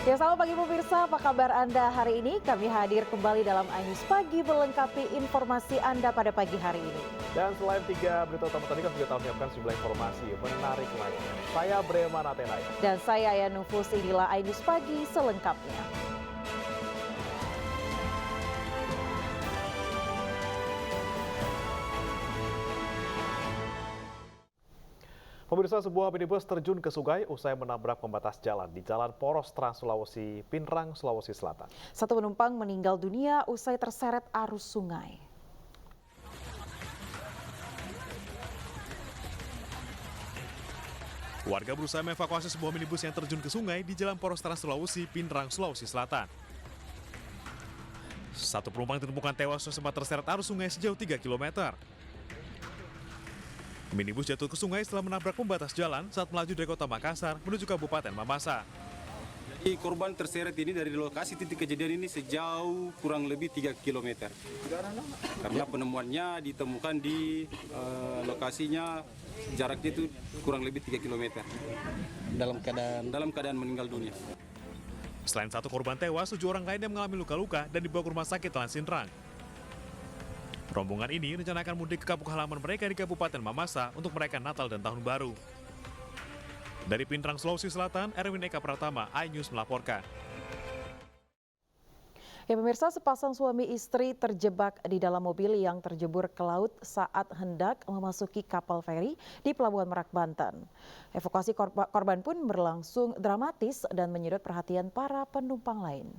Ya, selamat pagi pemirsa, apa kabar Anda hari ini? Kami hadir kembali dalam iNews Pagi melengkapi informasi Anda pada pagi hari ini. Dan selain 3 berita utama tadi, kami juga telah menyiapkan sejumlah informasi menarik lainnya. Saya Brema Natenaya. Dan saya Yanufus, inilah iNews Pagi selengkapnya. Pemirsa, sebuah minibus terjun ke sungai usai menabrak pembatas jalan di Jalan Poros Trans Sulawesi, Pinrang, Sulawesi Selatan. Satu penumpang meninggal dunia usai terseret arus sungai. Warga berusaha mengevakuasi sebuah minibus yang terjun ke sungai di Jalan Poros Trans Sulawesi, Pinrang, Sulawesi Selatan. Satu penumpang ditemukan tewas sempat terseret arus sungai sejauh 3 km. Minibus jatuh ke sungai setelah menabrak pembatas jalan saat melaju dari kota Makassar menuju Kabupaten Mamasa. Jadi korban terseret ini dari lokasi titik kejadian ini sejauh kurang lebih 3 km. Karena penemuannya ditemukan di lokasinya jaraknya itu kurang lebih 3 km. Dalam keadaan meninggal dunia. Selain satu korban tewas, 7 orang lain yang mengalami luka-luka dan dibawa ke rumah sakit Lansinrang. Rombongan ini rencanakan mudik ke kampung halaman mereka di Kabupaten Mamasa untuk merayakan Natal dan Tahun Baru. Dari Pinrang, Sulawesi Selatan, Erwin Eka Pratama, iNews melaporkan. Ya pemirsa, sepasang suami istri terjebak di dalam mobil yang terjebur ke laut saat hendak memasuki kapal feri di Pelabuhan Merak, Banten. Evakuasi korban pun berlangsung dramatis dan menyedot perhatian para penumpang lain.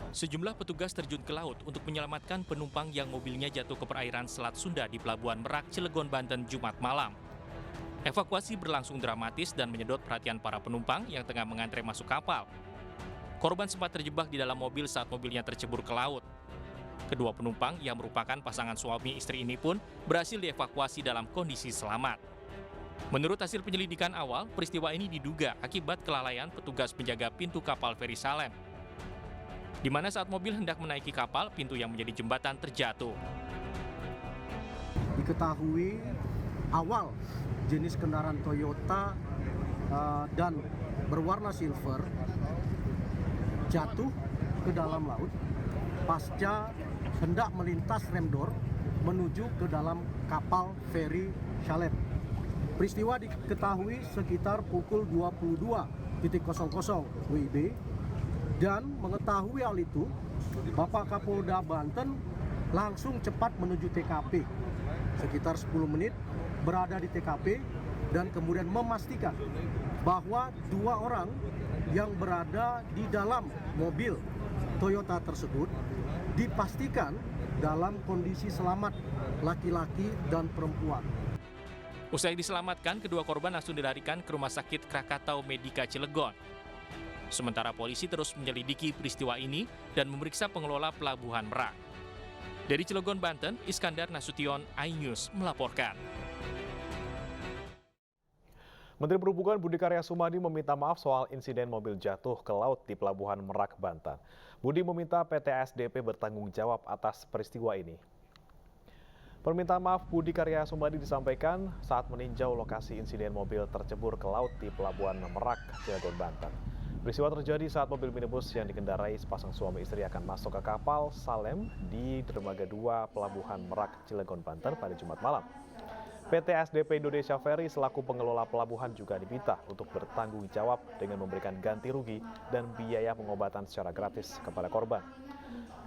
Sejumlah petugas terjun ke laut untuk menyelamatkan penumpang yang mobilnya jatuh ke perairan Selat Sunda di Pelabuhan Merak, Cilegon, Banten, Jumat malam. Evakuasi berlangsung dramatis dan menyedot perhatian para penumpang yang tengah mengantre masuk kapal. Korban sempat terjebak di dalam mobil saat mobilnya tercebur ke laut. Kedua penumpang yang merupakan pasangan suami istri ini pun berhasil dievakuasi dalam kondisi selamat. Menurut hasil penyelidikan awal, peristiwa ini diduga akibat kelalaian petugas penjaga pintu kapal feri Salem, di mana saat mobil hendak menaiki kapal, pintu yang menjadi jembatan terjatuh. Diketahui awal jenis kendaraan Toyota dan berwarna silver jatuh ke dalam laut pasca hendak melintas remdor menuju ke dalam kapal feri Salem. Peristiwa diketahui sekitar pukul 22.00 WIB. Dan mengetahui hal itu, Bapak Kapolda Banten langsung cepat menuju TKP. Sekitar 10 menit berada di TKP dan kemudian memastikan bahwa 2 orang yang berada di dalam mobil Toyota tersebut dipastikan dalam kondisi selamat, laki-laki dan perempuan. Usai diselamatkan, kedua korban langsung dilarikan ke Rumah Sakit Krakatau Medika Cilegon. Sementara polisi terus menyelidiki peristiwa ini dan memeriksa pengelola Pelabuhan Merak. Dari Cilegon, Banten, Iskandar Nasution, iNews melaporkan. Menteri Perhubungan Budi Karya Sumadi meminta maaf soal insiden mobil jatuh ke laut di Pelabuhan Merak, Banten. Budi meminta PT ASDP bertanggung jawab atas peristiwa ini. Permintaan maaf Budi Karya Sumadi disampaikan saat meninjau lokasi insiden mobil tercebur ke laut di Pelabuhan Merak, Cilegon, Banten. Peristiwa terjadi saat mobil minibus yang dikendarai sepasang suami istri akan masuk ke kapal Salem di Dermaga 2 Pelabuhan Merak, Cilegon, Banten pada Jumat malam. PT SDP Indonesia Ferry selaku pengelola pelabuhan juga diminta untuk bertanggung jawab dengan memberikan ganti rugi dan biaya pengobatan secara gratis kepada korban.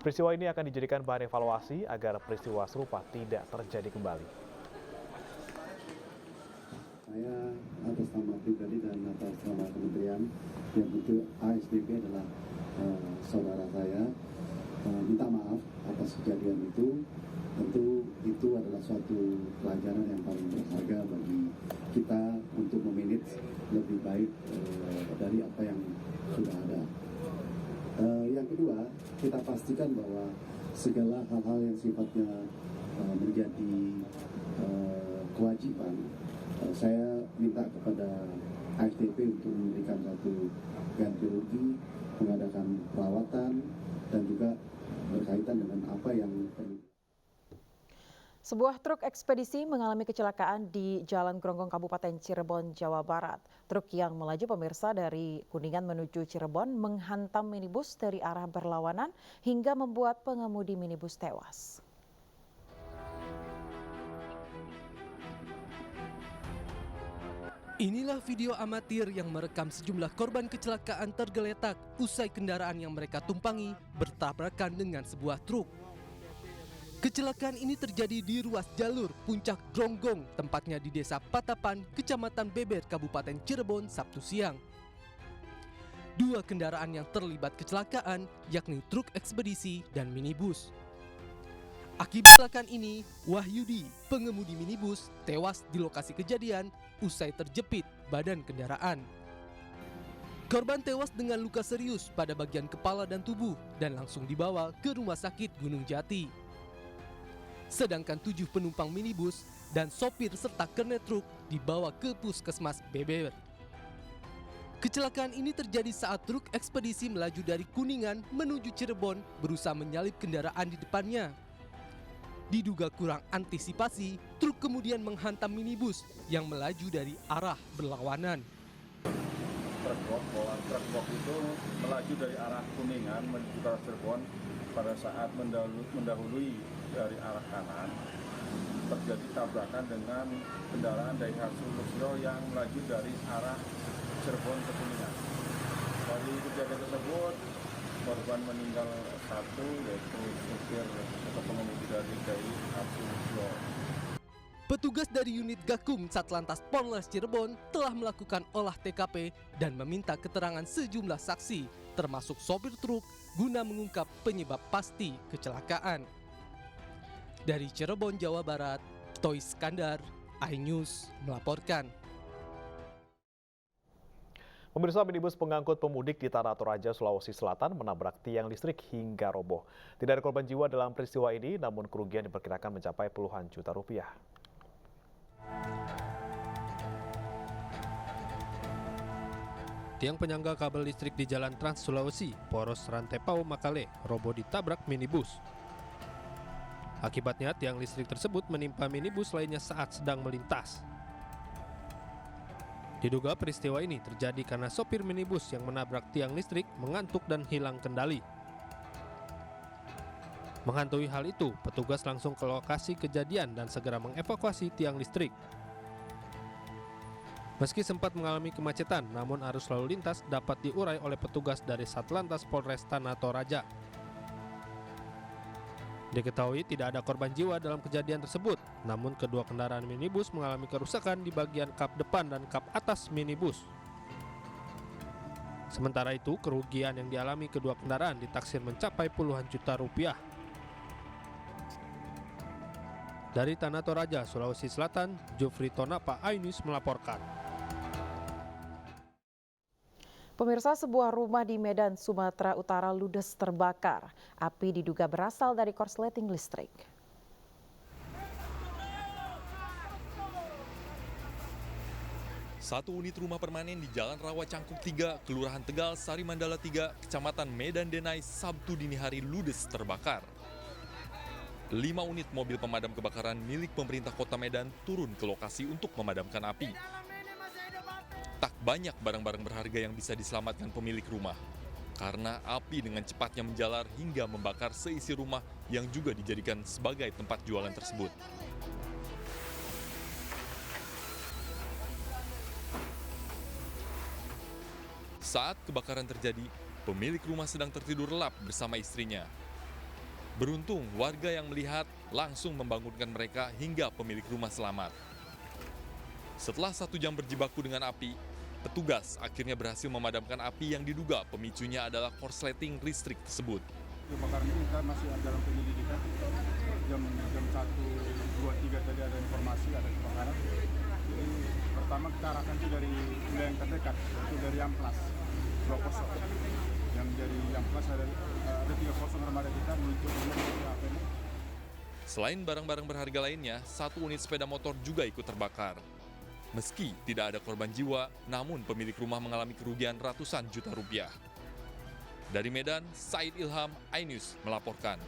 Peristiwa ini akan dijadikan bahan evaluasi agar peristiwa serupa tidak terjadi kembali. Saya atas nama pribadi dan atas nama kementerian yang tentu ASDP adalah saudara saya minta maaf atas kejadian itu. Tentu itu adalah suatu pelajaran yang paling berharga bagi kita untuk memanage lebih baik dari apa yang sudah ada. Yang kedua, kita pastikan bahwa segala hal-hal yang sifatnya menjadi kewajiban, saya minta kepada ASDP untuk memberikan satu ganti rugi, mengadakan perawatan, dan juga berkaitan dengan apa yang perlu. Sebuah truk ekspedisi mengalami kecelakaan di Jalan Gronggong Kabupaten Cirebon, Jawa Barat. Truk yang melaju pemirsa dari Kuningan menuju Cirebon menghantam minibus dari arah berlawanan hingga membuat pengemudi minibus tewas. Inilah video amatir yang merekam sejumlah korban kecelakaan tergeletak usai kendaraan yang mereka tumpangi bertabrakan dengan sebuah truk. Kecelakaan ini terjadi di ruas jalur Puncak Gronggong, tempatnya di Desa Patapan, Kecamatan Beber, Kabupaten Cirebon, Sabtu siang. Dua kendaraan yang terlibat kecelakaan, yakni truk ekspedisi dan minibus. Akibat kecelakaan ini, Wahyudi, pengemudi minibus, tewas di lokasi kejadian usai terjepit badan kendaraan. Korban tewas dengan luka serius pada bagian kepala dan tubuh dan langsung dibawa ke Rumah Sakit Gunung Jati. Sedangkan 7 penumpang minibus dan sopir serta kernet truk dibawa ke Puskesmas Beber. Kecelakaan ini terjadi saat truk ekspedisi melaju dari Kuningan menuju Cirebon berusaha menyalip kendaraan di depannya. Diduga kurang antisipasi, truk kemudian menghantam minibus yang melaju dari arah berlawanan. Truk box itu melaju dari arah Kuningan menuju ke Cirebon. Pada saat mendahului dari arah kanan, terjadi tabrakan dengan kendaraan Daihatsu Luxio yang melaju dari arah Cirebon ke Kuningan. Dari kejadian tersebut, korban meninggal satu, yaitu supir atau pengemudi dari Daihatsu Luxio. Petugas dari unit Gakum Satlantas Polres Cirebon telah melakukan olah TKP dan meminta keterangan sejumlah saksi, termasuk sopir truk, guna mengungkap penyebab pasti kecelakaan. Dari Cirebon, Jawa Barat, Toy Skandar, iNews melaporkan. Pemirsa, minibus pengangkut pemudik di Tanah Toraja, Sulawesi Selatan menabrak tiang listrik hingga roboh. Tidak ada korban jiwa dalam peristiwa ini, namun kerugian diperkirakan mencapai puluhan juta rupiah. Tiang penyangga kabel listrik di Jalan Trans Sulawesi, Poros Rantepao Makale, roboh ditabrak minibus. Akibatnya, tiang listrik tersebut menimpa minibus lainnya saat sedang melintas. Diduga peristiwa ini terjadi karena sopir minibus yang menabrak tiang listrik mengantuk dan hilang kendali. Menghantui hal itu, petugas langsung ke lokasi kejadian dan segera mengevakuasi tiang listrik. Meski sempat mengalami kemacetan, namun arus lalu lintas dapat diurai oleh petugas dari Satlantas Polres Tanah Toraja. Diketahui tidak ada korban jiwa dalam kejadian tersebut, namun kedua kendaraan minibus mengalami kerusakan di bagian kap depan dan kap atas minibus. Sementara itu, kerugian yang dialami kedua kendaraan ditaksir mencapai puluhan juta rupiah. Dari Tanah Toraja, Sulawesi Selatan, Jofri Tonapa, iNews melaporkan. Pemirsa, sebuah rumah di Medan, Sumatera Utara ludes terbakar. Api diduga berasal dari korsleting listrik. Satu unit rumah permanen di Jalan Rawa Cangkup 3, Kelurahan Tegal, Sari Mandala 3, Kecamatan Medan Denai, Sabtu dini hari ludes terbakar. 5 unit mobil pemadam kebakaran milik pemerintah Kota Medan turun ke lokasi untuk memadamkan api. Tak banyak barang-barang berharga yang bisa diselamatkan pemilik rumah, karena api dengan cepatnya menjalar hingga membakar seisi rumah yang juga dijadikan sebagai tempat jualan tersebut. Saat kebakaran terjadi, pemilik rumah sedang tertidur lelap bersama istrinya. Beruntung warga yang melihat langsung membangunkan mereka hingga pemilik rumah selamat. Setelah 1 jam berjibaku dengan api, petugas akhirnya berhasil memadamkan api yang diduga pemicunya adalah korsleting listrik tersebut. Kebakaran ini kita masih dalam penyelidikan. Jam 1.23 tadi ada informasi ada kebakaran. Jadi pertama kita arahkan itu dari wilayah yang terdekat, itu dari Amplas 20. Yang dari Amplas ada 30 armada kita menuju ke APM. Selain barang-barang berharga lainnya, 1 unit sepeda motor juga ikut terbakar. Meski tidak ada korban jiwa, namun pemilik rumah mengalami kerugian ratusan juta rupiah. Dari Medan, Said Ilham, iNews melaporkan.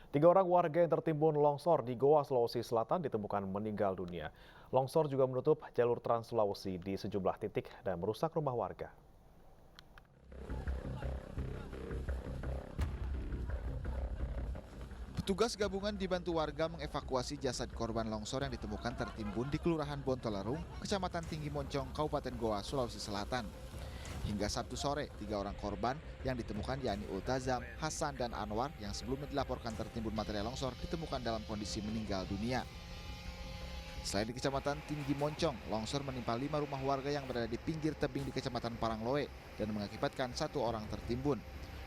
3 orang warga yang tertimbun longsor di Goa, Sulawesi Selatan ditemukan meninggal dunia. Longsor juga menutup jalur Trans Sulawesi di sejumlah titik dan merusak rumah warga. Petugas gabungan dibantu warga mengevakuasi jasad korban longsor yang ditemukan tertimbun di Kelurahan Bontolarung, Kecamatan Tinggi Moncong, Kabupaten Goa, Sulawesi Selatan. Hingga Sabtu sore, 3 orang korban yang ditemukan yakni Ultazam, Hasan, dan Anwar yang sebelumnya dilaporkan tertimbun material longsor ditemukan dalam kondisi meninggal dunia. Selain di Kecamatan Tinggi Moncong, longsor menimpa 5 rumah warga yang berada di pinggir tebing di Kecamatan Parangloe dan mengakibatkan 1 orang tertimbun.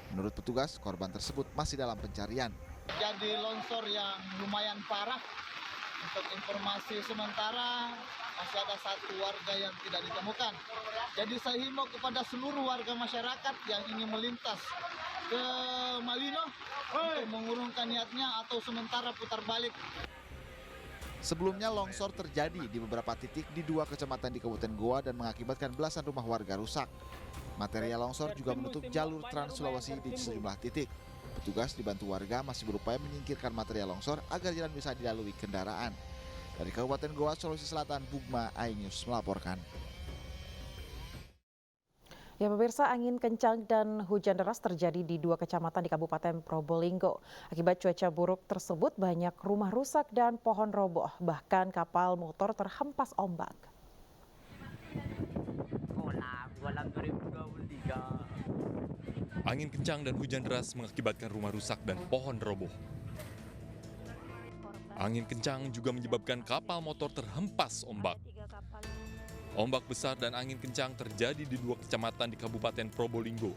Menurut petugas, korban tersebut masih dalam pencarian. Jadi longsor yang lumayan parah. Untuk informasi sementara masih ada 1 warga yang tidak ditemukan. Jadi saya himbau kepada seluruh warga masyarakat yang ingin melintas ke Malino untuk mengurungkan niatnya atau sementara putar balik. Sebelumnya longsor terjadi di beberapa titik di 2 kecamatan di Kabupaten Goa dan mengakibatkan belasan rumah warga rusak. Material longsor juga menutup jalur Trans Sulawesi di sejumlah titik. Petugas dibantu warga masih berupaya menyingkirkan material longsor agar jalan bisa dilalui kendaraan. Dari Kabupaten Goa, Sulawesi Selatan, Bugma, iNews melaporkan. Ya pemirsa, angin kencang dan hujan deras terjadi di 2 kecamatan di Kabupaten Probolinggo. Akibat cuaca buruk tersebut banyak rumah rusak dan pohon roboh, bahkan kapal motor terhempas ombak. Angin kencang dan hujan deras mengakibatkan rumah rusak dan pohon roboh. Angin kencang juga menyebabkan kapal motor terhempas ombak. Ombak besar dan angin kencang terjadi di 2 kecamatan di Kabupaten Probolinggo.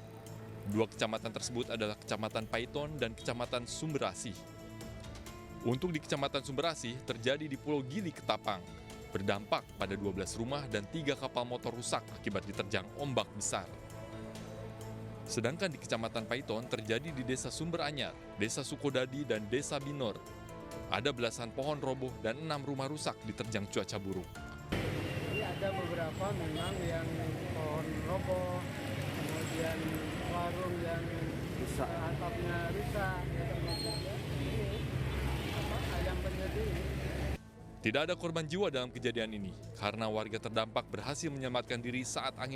2 kecamatan tersebut adalah Kecamatan Paiton dan Kecamatan Sumberasih. Untuk di Kecamatan Sumberasih terjadi di Pulau Gili Ketapang, berdampak pada 12 rumah dan 3 kapal motor rusak akibat diterjang ombak besar. Sedangkan di Kecamatan Paiton terjadi di Desa Sumber Anyar, Desa Sukodadi, dan Desa Binor. Ada belasan pohon roboh dan 6 rumah rusak diterjang cuaca buruk. Jadi ada beberapa memang yang pohon roboh, kemudian warung yang rusak, atapnya rusak, ayam penyedih. Tidak ada korban jiwa dalam kejadian ini karena warga terdampak berhasil menyelamatkan diri saat angin